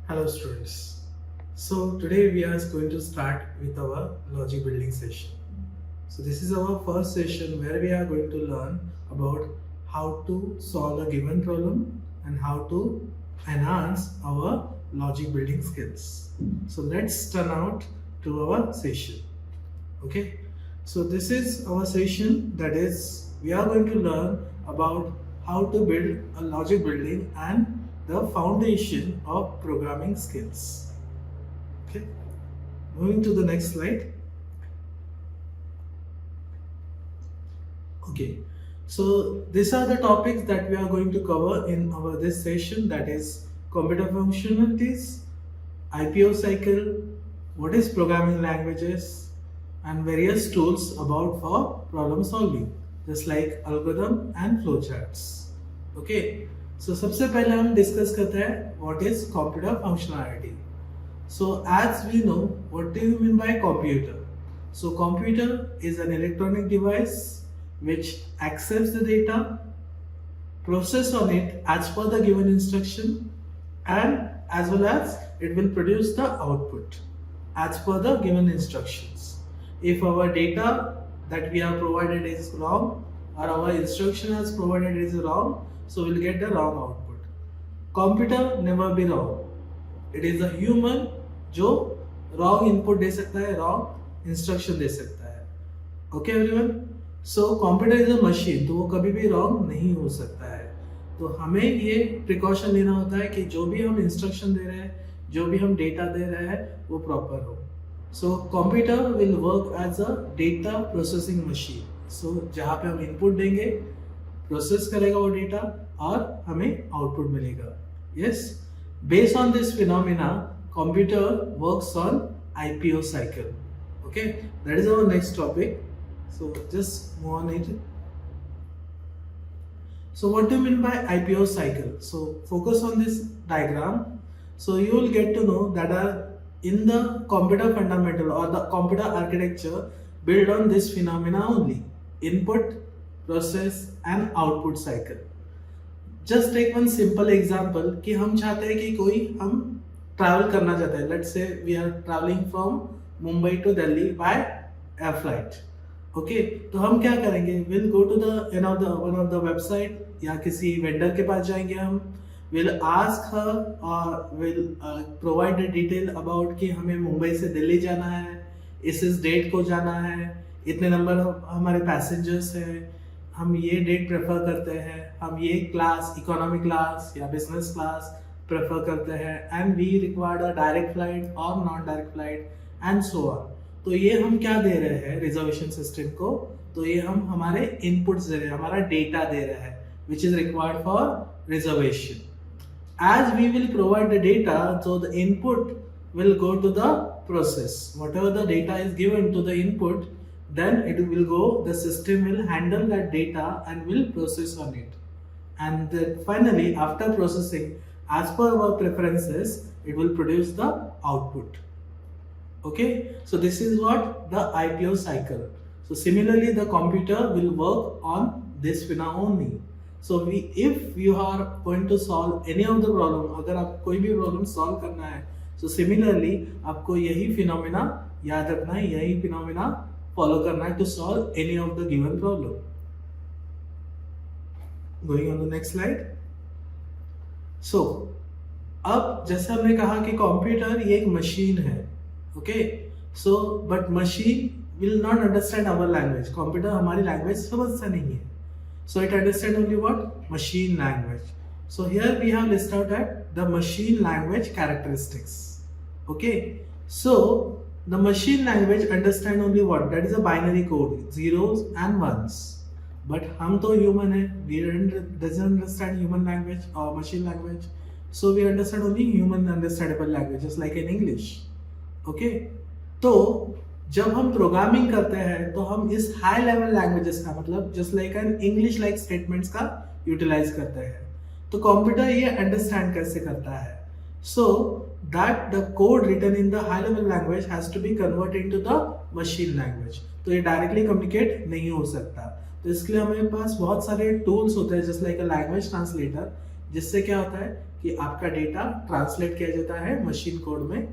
Hello students. So today we are going to start with our logic building session. So this is our first session where we are going to learn about how to solve a given problem and how to enhance our logic building skills. So let's turn out to our session. Okay. So this is our session, that is we are going to learn about how to build a logic building and the foundation of programming skills. Okay, moving to the next slide. Okay, so these are the topics that we are going to cover in our this session, that is computer functionalities, IPO cycle, what is programming languages, and various tools about for problem solving, just like algorithm and flowcharts. Okay, so सबसे पहले हम discuss करते हैं what is computer functionality. So as we know, what do you mean by computer? So computer is an electronic device which accepts the data, process on it as per the given instruction, and as well as it will produce the output as per the given instructions. If our data that we are provided is wrong or our instruction has provided is wrong, so we'll get the wrong output. Computer never be wrong. It is a human जो wrong input दे सकता है, wrong instruction दे सकता है. Okay everyone? So computer is a machine, तो वो कभी भी wrong नहीं हो सकता है. तो हमें ये precaution लेना होता है कि जो भी हम instruction दे रहे हैं, जो भी हम data दे रहे हैं, वो proper हो. So computer will work as a data processing machine. So जहाँ पे हम input देंगे, process करेगा वो data और हमें output मिलेगा. Yes. Based on this phenomena, computer works on IPO cycle. Okay, that is our next topic. So just move on it. So what do you mean by IPO cycle? So focus on this diagram. So you will get to know that are in the computer fundamental or the computer architecture built on this phenomena only: input, process and output cycle. Just take one simple example कि हम चाहते हैं कि कोई हम travel करना चाहते हैं. Let's say we are travelling from Mumbai to Delhi by air flight. Okay, तो हम क्या करेंगे? Will go to the one of the website या किसी वेंडर के पास जाएंगे. हम विल आस्क हर और will provide the detail about कि हमें मुंबई से दिल्ली जाना है, इस डेट को जाना है, इतने नंबर हमारे पैसेंजर्स हैं, हम ये डेट प्रेफर करते हैं, हम ये क्लास इकोनॉमिक क्लास या बिजनेस क्लास प्रेफर करते हैं, and we required a direct flight और non direct flight and so on. तो ये हम क्या दे रहे हैं रिजर्वेशन सिस्टम को? तो ये हम हमारे इनपुट्स दे रहे हैं, हमारा डेटा दे रहे हैं which is required for reservation. As we will provide the data, so the input will go to the process. Whatever the data is given to the input, then it will go, the system will handle that data and will process on it, and then finally after processing as per our preferences it will produce the output. Okay, so this is what the IPO cycle. So similarly the computer will work on this phenomena only. So if you are going to solve any of the problem, अगर आप कोई भी problem solve करना है, so similarly आपको यही phenomena याद रखना है, यही phenomena फॉलो करना है to solve any of the given problem. Going on the next slide. So अब जैसे हमने कहा कि कंप्यूटर ये एक मशीन है. Okay, so but machine will not understand our language. Computer हमारी लैंग्वेज समझता नहीं है. So it understand only what? Machine language. So here we have list out at the machine language characteristics. Okay, so the machine language understand only what? That is a binary code, zeros and ones. But हम तो human है, we doesn't understand human language or machine language. So we understand only human understandable language, just like in English. Okay? तो जब हम programming करते हैं तो हम इस हाई लेवल लैंग्वेजेस का मतलब just like an English like statements का यूटिलाइज करते हैं. तो कंप्यूटर ये अंडरस्टैंड कैसे करता है? So that the code written in the high level language has to be converted into the machine language. तो ये डायरेक्टली कम्युनिकेट नहीं हो सकता. तो इसके लिए हमारे पास बहुत सारे टूल्स होते हैं just like a language translator, जिससे क्या होता है कि आपका डेटा ट्रांसलेट किया जाता है मशीन कोड में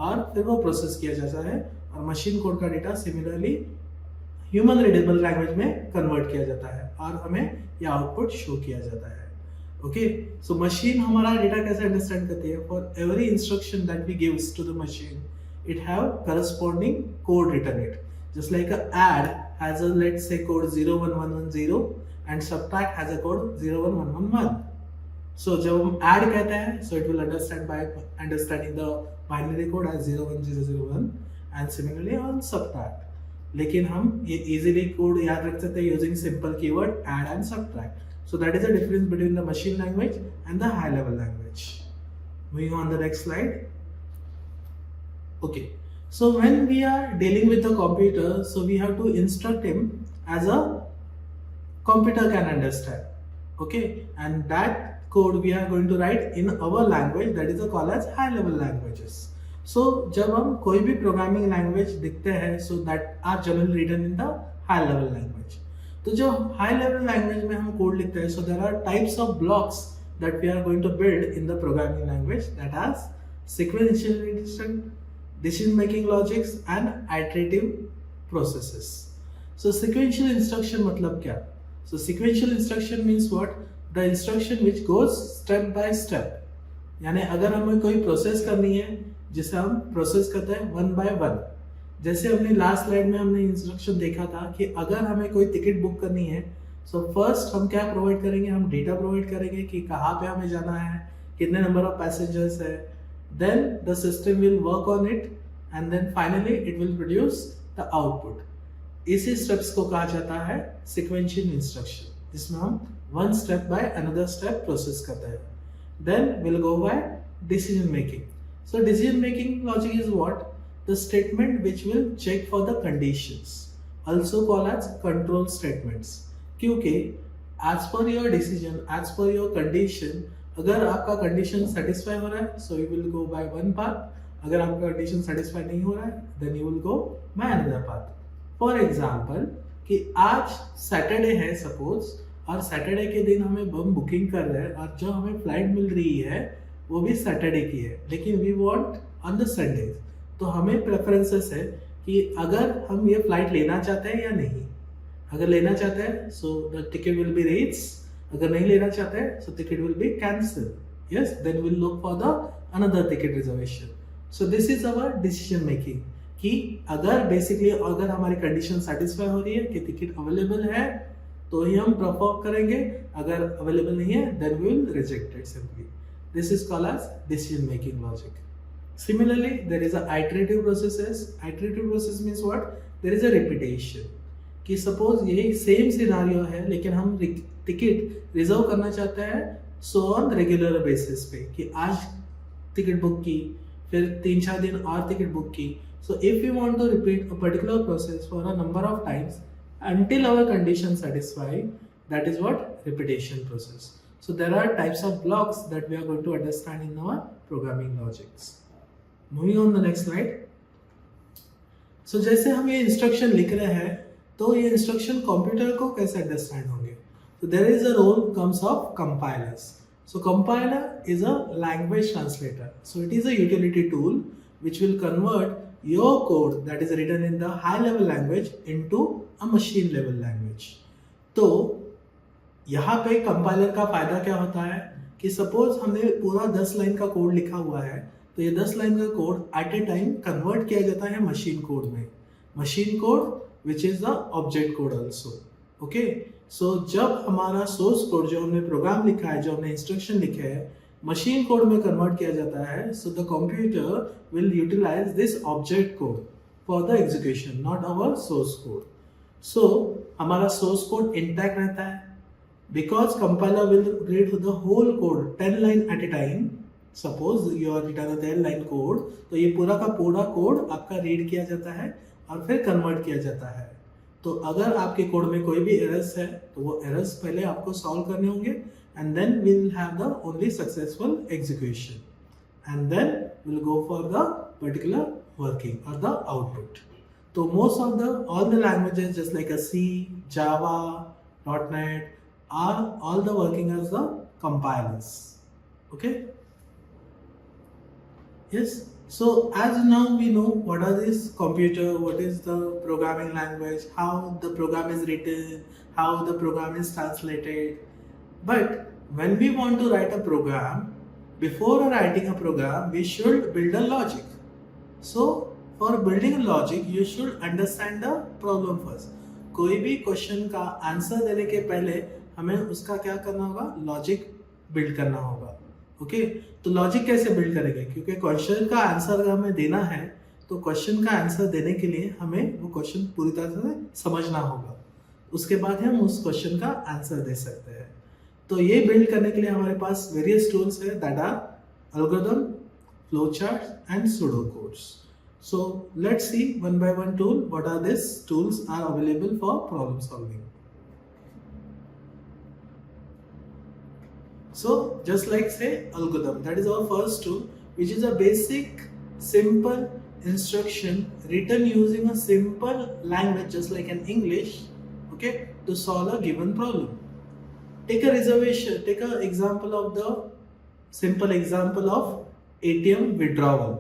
और फिर वो प्रोसेस किया जाता है और मशीन कोड का data similarly human readable language में कन्वर्ट किया जाता है और हमें यह आउटपुट शो किया जाता है. ओके, सो मशीन हमारा डेटा कैसे अंडरस्टैंड करती है? For every instruction that we gives to the machine it have corresponding code written it. Just like a add has a, let's say, code 01110 and subtract has a code 01111. So जब हम add कहते हैं, so it will understand by understanding the binary code as 01001 and similarly on subtract. लेकिन हम ये easily code याद रख सकते हैं using simple keyword add and subtract. So that is the difference between the machine language and the high level language. Moving on the next slide. Okay, so when we are dealing with the computer, so we have to instruct him as a computer can understand. Okay, and that code we are going to write in our language, that is called as high level languages. So जब हम कोई भी programming language दिखते हैं, so that are generally written in the high level language. तो जो high level language में हम कोड लिखते हैं, so there are types of blocks that we are going to build in the programming language, that as sequential instruction, decision making logics and iterative processes. So sequential instruction मतलब क्या? So sequential instruction means what? The instruction which goes step by step. यानी अगर हमें कोई process करनी है जिसे हम प्रोसेस करते हैं वन बाय वन. जैसे हमने लास्ट स्लाइड में हमने इंस्ट्रक्शन देखा था कि अगर हमें कोई टिकट बुक करनी है, सो फर्स्ट हम क्या प्रोवाइड करेंगे? हम डेटा प्रोवाइड करेंगे कि कहाँ पे हमें जाना है, कितने नंबर ऑफ पैसेंजर्स है. Then the system will work on it and then finally it will produce the output. इसी स्टेप्स को कहा जाता है sequential instruction, जिसमें हम one step by another step process करते हैं. Then we'll go by decision making. So decision making logic is what? The statement which will check for the conditions, also called as control statements. क्योंकि as per your decision, as per your condition, अगर आपका condition satisfy हो रहा है, so you will go by one path. अगर आपका condition satisfy नहीं हो रहा है, then you will go by another path. For example कि आज सैटरडे है सपोज, और सैटरडे के दिन हमें हम बुकिंग कर रहे हैं और जो हमें फ्लाइट मिल रही है वो भी सैटरडे की है, लेकिन we want on the Sunday. तो हमें प्रेफरेंसेस है कि अगर हम ये फ्लाइट लेना चाहते हैं या नहीं. अगर लेना चाहते हैं so the ticket will be rates. अगर नहीं लेना चाहते हैं so ticket will be cancelled. Yes, then we'll look for the another ticket reservation. So this is our decision making कि अगर बेसिकली अगर हमारी कंडीशन सेटिस्फाई हो रही है कि टिकट अवेलेबल है तो ही हम परफॉर्म करेंगे, अगर अवेलेबल नहीं है then we will reject it simply. This is called as decision making logic. Similarly, there is a iterative processes. Iterative process means what? There is a repetition. कि suppose यही same scenario है लेकिन हम ticket reserve करना चाहते हैं so on regular basis पे, कि आज टिकट बुक की, फिर 3-4 दिन और टिकट बुक की. So if you want to repeat a particular process for a number of times until our condition satisfied, that is what repetition process. So there are types of blocks that we are going to understand in our programming logics. Moving on the next slide. So जैसे हम ये instruction लिख रहे हैं तो ये instruction computer को कैसे अंडरस्टैंड होंगे? So there is a role comes of compilers. So compiler is a language translator. So it is a utility tool which will convert your code that is written in the high level language into a machine level language. तो यहाँ पे compiler का फायदा क्या होता है कि suppose हमने पूरा 10 लाइन का कोड लिखा हुआ है, तो ये 10 लाइन का code at a time convert किया जाता है मशीन कोड में. Machine code which is the object code also. Okay, so जब हमारा सोर्स कोड जो हमने प्रोग्राम लिखा है, जो हमने इंस्ट्रक्शन लिखे है, मशीन कोड में कन्वर्ट किया जाता है, so the computer will utilise this object code for the execution, not our source code. So हमारा सोर्स कोड इंटैक्ट रहता है because compiler will read the whole code 10 line at a time. Suppose you are written 10 line code, तो ये पूरा का पूरा code आपका read किया जाता है और फिर कन्वर्ट किया जाता है. तो अगर आपके कोड में कोई भी एरर्स है तो वो एरर्स पहले आपको सॉल्व करने होंगे and then we will have the only successful execution and then we'll go for the particular working or the output. So most of the all the languages just like a C, Java, .NET are all the working as the compilers. Okay. Yes. So as now we know what are this computer, what is the programming language, how the program is written, how the program is translated. But when we want to write a program, before writing a program, we should build a logic. So for building a logic, you should understand the problem first. कोई भी question का answer देने के पहले हमें उसका क्या करना होगा, लॉजिक बिल्ड करना होगा. ओके, तो लॉजिक कैसे बिल्ड करेंगे, क्योंकि क्वेश्चन का आंसर अगर हमें देना है तो क्वेश्चन का आंसर देने के लिए हमें वो क्वेश्चन पूरी तरह से समझना होगा, उसके बाद हम उस क्वेश्चन का आंसर दे सकते हैं. तो ये बिल्ड करने के लिए हमारे पास वेरियस टूल्स है, that are algorithm, flow chart and pseudo codes. So let's see one by one tool what are these tools are available for problem solving. So just like say algorithm, that is our first tool, which is a basic simple instruction written using a simple language just like an English, okay, to solve a given problem. Take a reservation, take an example of the simple example of ATM withdrawal.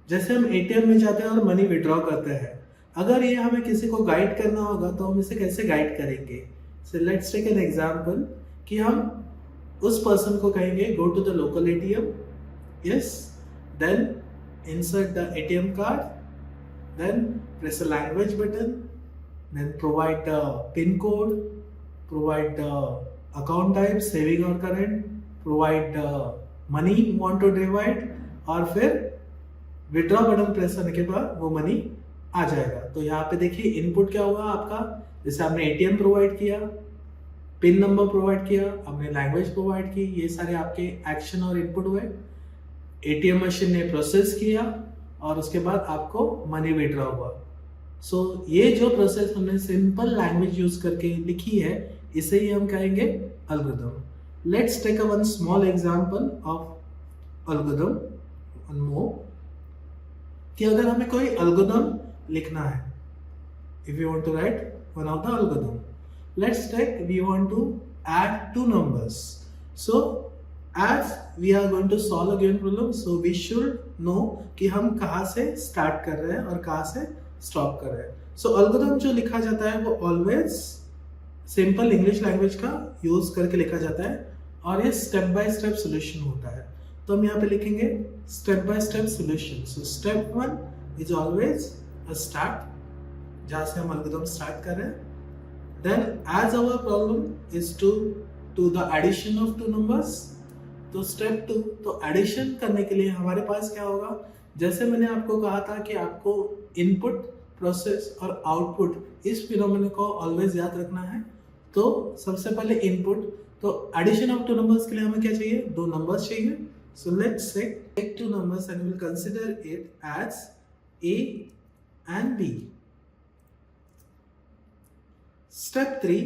जैसे हम ATM में जाते हैं और money withdraw करते हैं, अगर ये हमें किसी को गाइड करना होगा तो हम इसे कैसे गाइड करेंगे. So let's take an example कि हम उस पर्सन को कहेंगे go to the local ATM, yes, then insert the ATM card, then press the language button, then provide the pin code, provide the account type saving or current, provide the money you want to divide, और फिर withdraw button press करने के बाद वो money आ जाएगा. तो यहाँ पे देखिए इनपुट क्या होगा आपका, जैसे आपने एटीएम प्रोवाइड किया, पिन नंबर प्रोवाइड किया, आपने लैंग्वेज प्रोवाइड की, ये सारे आपके एक्शन और इनपुट हुए. एटीएम मशीन ने प्रोसेस किया और उसके बाद आपको मनी विड्रॉ हुआ. सो ये जो प्रोसेस हमने सिंपल लैंग्वेज यूज करके लिखी है, इसे ही हम कहेंगे algorithm. Let's take a one small example of algorithm, one more, कि अगर हमें कोई एल्गोरिथम लिखना है, if you want to write one of the algorithm, let's take we want to add two numbers. So as we are going to solve a given problem, so we should know कि हम कहाँ से start कर रहे हैं और कहाँ से स्टॉप कर रहे हैं. सो एल्गोरिथम जो लिखा जाता है वो ऑलवेज सिंपल इंग्लिश लैंग्वेज का यूज करके लिखा जाता है और ये स्टेप बाय स्टेप सोल्यूशन होता है. तो हम यहाँ पे लिखेंगे step by step solution. So step 1 is always a start, जहाँ से हम एल्गोरिथम स्टार्ट कर रहे हैं. Then as our problem is to the addition of two numbers, तो स्टेप 2, तो एडिशन करने के लिए हमारे पास क्या होगा, जैसे मैंने आपको कहा था कि आपको इनपुट, प्रोसेस और आउटपुट इस फिनोमेना को ऑलवेज याद रखना है. तो सबसे पहले इनपुट, तो एडिशन ऑफ टू नंबर्स के लिए हमें क्या चाहिए, दो नंबर्स चाहिए. So let's say take two numbers and we'll consider it as A and B. Step 3,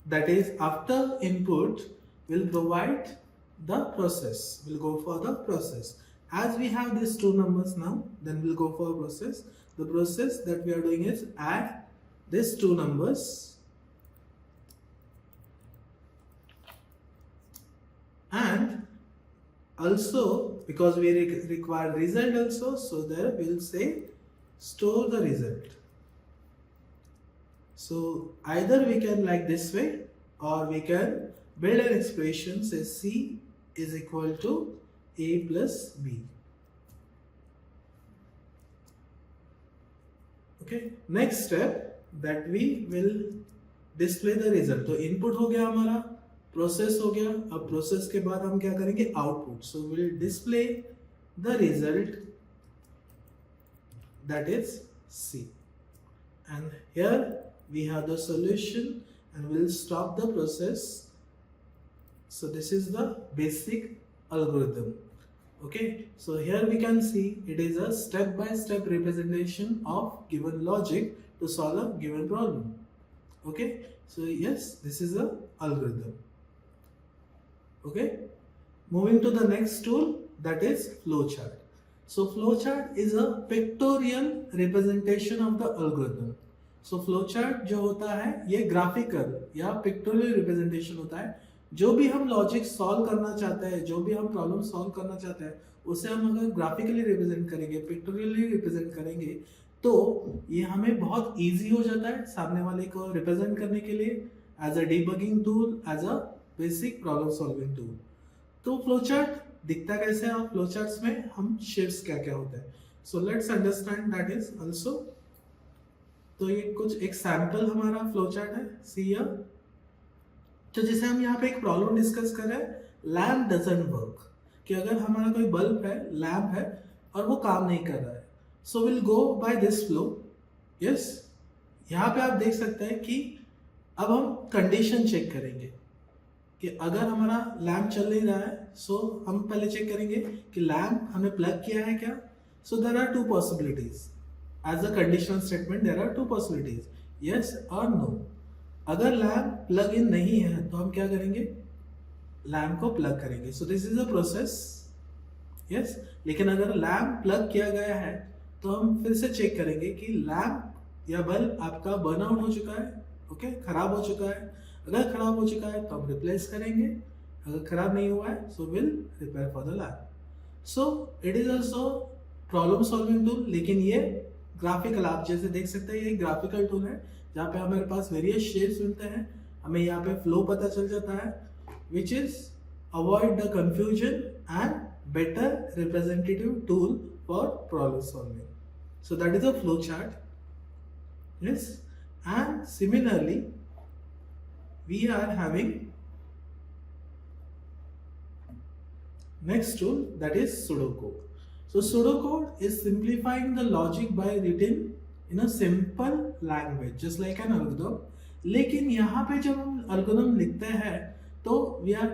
that is after input, we'll provide the process. We'll go for the process. As we have these two numbers now, then we'll go for a process. The process that we are doing is add these two numbers and also because we require result also, so there we'll say store the result. So either we can like this way or we can build an expression, say C is equal to A plus B. Okay, next step that we will display the result. तो input हो गया हमारा, process हो गया. अब process के बाद हम क्या करेंगे, output. So will display the result, that is C, and here we have the solution and will stop the process. So this is the basic algorithm. Okay, so here we can see it is a step by step representation of given logic to solve a given problem. Okay, so yes, this is a algorithm. Okay, moving to the next tool, that is flowchart. So flowchart is a pictorial representation of the algorithm. So flowchart जो होता है ये graphical या pictorial representation होता है जो भी हम लॉजिक सॉल्व करना चाहते हैं, जो भी हम प्रॉब्लम सॉल्व करना चाहते हैं, उसे हम अगर ग्राफिकली रिप्रेजेंट करेंगे, पिक्टोरियली रिप्रेजेंट करेंगे, तो ये हमें बहुत इजी हो जाता है सामने वाले को रिप्रेजेंट करने के लिए as a debugging tool, as a basic problem solving tool. तो फ्लोचार्ट दिखता कैसे है, और फ्लोचार्ट्स में हम शेप्स क्या क्या होते हैं, so let's understand that is also. तो ये कुछ एक सैंपल हमारा फ्लोचार्ट है, सी हियर। तो जैसे हम यहाँ पे एक प्रॉब्लम डिस्कस कर रहे हैं, लैम्प डजंट वर्क, कि अगर हमारा कोई बल्ब है, लैम्प है, और वो काम नहीं कर रहा है, so will go by this flow. Yes, यहाँ पे आप देख सकते हैं कि अब हम कंडीशन चेक करेंगे कि अगर हमारा लैम्प चल नहीं रहा है, सो हम पहले चेक करेंगे कि लैम्प हमने प्लग किया है क्या। So there are two possibilities as a conditional statement, there are two possibilities, yes और नो। अगर लैम्प प्लग इन नहीं है तो हम क्या करेंगे, लैम्प को प्लग करेंगे। सो this is a process, yes. लेकिन अगर लैम्प प्लग किया गया है तो हम फिर से चेक करेंगे कि लैम्प या बल्ब आपका बर्न आउट हो चुका है, ओके, खराब हो चुका है। अगर खराब हो चुका है तो हम रिप्लेस करेंगे, अगर खराब नहीं हुआ है so will repair for the lamp. So it is also problem solving tool, लेकिन ये ग्राफिकल, आप जैसे देख सकते हैं ये ग्राफिकल टूल है जहाँ पे हमारे पास वेरियस शेप्स मिलते हैं, हमें यहाँ पे फ्लो पता चल जाता है, which is avoid the confusion and better representative tool for problem solving. So that is a flow chart, yes. And similarly we are having next tool, that is pseudocode. So pseudocode is simplifying the logic by written in a simple language just like an algorithm. लेकिन यहाँ पे जब हम algorithm लिखते हैं तो we are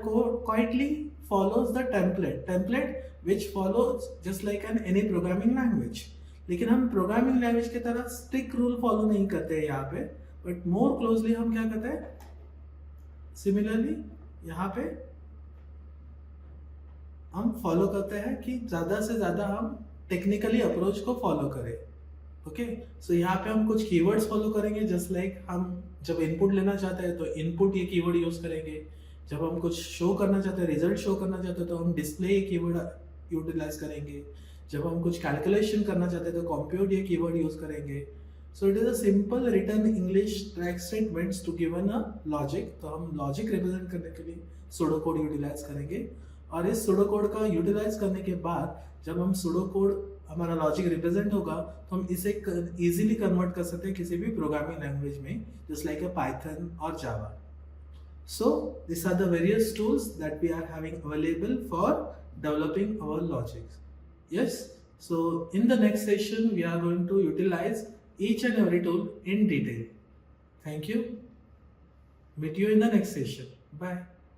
quietly follows the template which follows just like an any programming language. लेकिन हम प्रोग्रामिंग लैंग्वेज की तरह स्ट्रिक्ट रूल फॉलो नहीं करते हैं यहाँ पे, बट मोर क्लोजली हम क्या करते हैं, सिमिलरली यहाँ पे हम फॉलो करते हैं कि ज़्यादा से ज़्यादा हम टेक्निकली अप्रोच को फॉलो करें, ओके। सो यहाँ पे हम कुछ कीवर्ड्स फॉलो करेंगे, जस्ट लाइक हम जब इनपुट लेना चाहते हैं तो इनपुट ये कीवर्ड यूज करेंगे, जब हम कुछ शो करना चाहते हैं, रिजल्ट शो करना चाहते हैं तो हम डिस्प्ले ये कीवर्ड यूटिलाइज करेंगे, जब हम कुछ कैलकुलेशन करना चाहते हैं तो कंप्यूट ये कीवर्ड यूज करेंगे। So it is a simple written English track statements to given a logic. तो हम लॉजिक रिप्रेजेंट करने के लिए सूडो कोड यूटिलाइज करेंगे, और इस सूडो कोड का यूटिलाइज करने के बाद जब हम सूडो कोड हमारा लॉजिक रिप्रेजेंट होगा तो हम इसे इजीली कन्वर्ट कर सकते हैं किसी भी प्रोग्रामिंग लैंग्वेज में, जस्ट लाइक अ पाइथन और जावा। So these are the various tools that we are having available for developing our logic. Yes. So in the next session we are going to utilize each and every tool in detail. Thank you. Meet you in the next session. Bye.